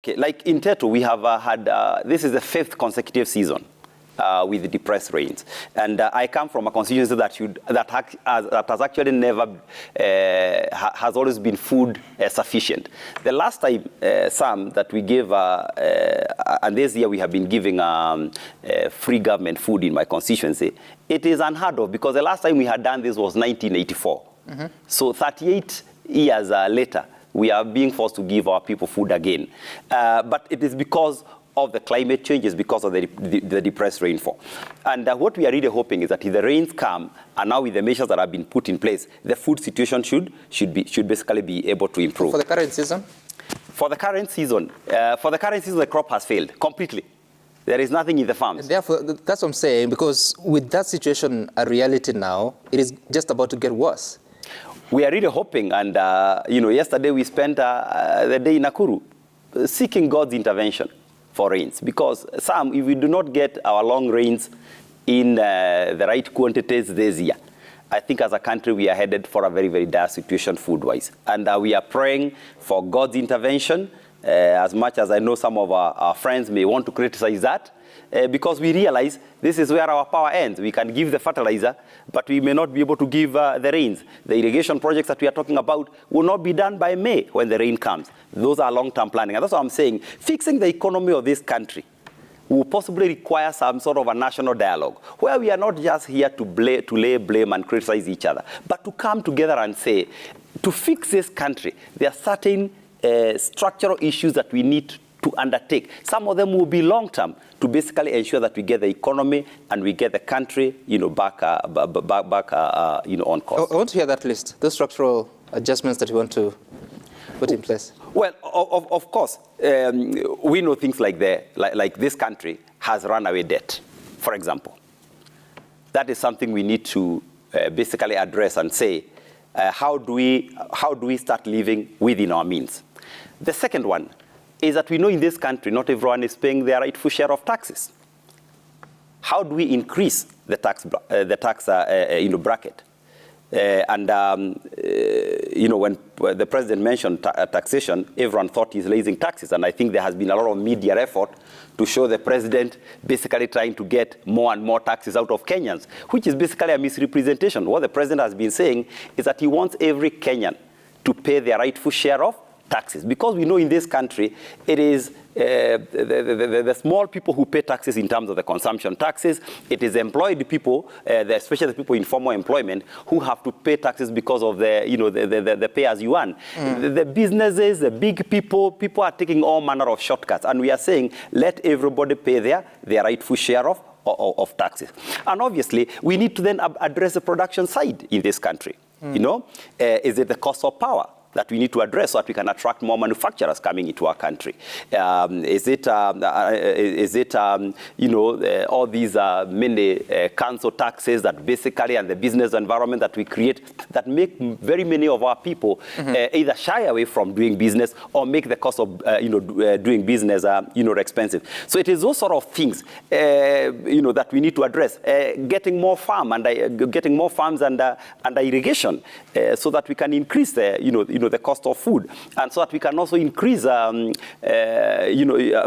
Okay, like in Teto, we have had, this is the 5th consecutive season with the depressed rains. And I come from a constituency that has actually never, has always been food sufficient. The last time, Sam, that we gave, and this year we have been giving free government food in my constituency, it is unheard of because the last time we had done this was 1984. Mm-hmm. So 38 years later, we are being forced to give our people food again. But it is because of the climate changes, because of the depressed rainfall. And what we are really hoping is that if the rains come, and now with the measures that have been put in place, the food situation should basically be able to improve. For the current season? For the current season, the crop has failed completely. There is nothing in the farms. And therefore, that's what I'm saying, because with that situation a reality now, it is just about to get worse. We are really hoping, and yesterday we spent the day in Nakuru seeking God's intervention for rains, because Sam, if we do not get our long rains in the right quantities this year, I think as a country we are headed for a very, very dire situation food-wise. And we are praying for God's intervention, as much as I know some of our friends may want to criticize that, because we realize this is where our power ends. We can give the fertilizer, but we may not be able to give the rains. The irrigation projects that we are talking about will not be done by May when the rain comes. Those are long-term planning. And that's what I'm saying. Fixing the economy of this country will possibly require some sort of a national dialogue, where we are not just here to lay blame and criticize each other, but to come together and say, to fix this country, there are certain structural issues that we need to undertake. Some of them will be long-term to basically ensure that we get the economy and we get the country, back on course. I want to hear that list, those structural adjustments that you want to put in place. Well, of course, we know things like this country has runaway debt, for example. That is something we need to basically address and say, how do we start living within our means? The second one is that we know in this country not everyone is paying their rightful share of taxes. How do we increase the tax bracket? When the president mentioned taxation, everyone thought he's raising taxes, and I think there has been a lot of media effort to show the president basically trying to get more and more taxes out of Kenyans, which is basically a misrepresentation. What the president has been saying is that he wants every Kenyan to pay their rightful share of taxes, because we know in this country it is the small people who pay taxes in terms of the consumption taxes. It is employed people, especially the people in formal employment, who have to pay taxes because of the pay as you earn. The businesses, the big people are taking all manner of shortcuts, and we are saying let everybody pay their rightful share of taxes. And obviously we need to then address the production side in this country. Is it the cost of power that we need to address so that we can attract more manufacturers coming into our country? Is it all these many council taxes that basically, and the business environment that we create that make very many of our people either shy away from doing business or make the cost of doing business expensive. So it is those sort of things that we need to address. Getting more farm and getting more farms under irrigation so that we can increase the cost of food, and so that we can also increase, we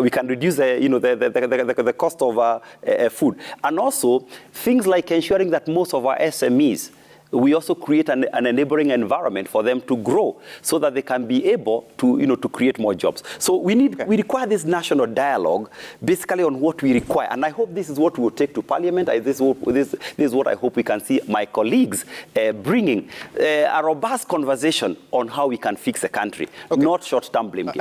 can reduce the cost of food, and also things like ensuring that most of our SMEs, we also create an enabling environment for them to grow so that they can be able to, to create more jobs. So we require this national dialogue basically on what we require. And I hope this is what we will take to Parliament. This is what I hope we can see my colleagues bringing a robust conversation on how we can fix the country, not short-term blame games.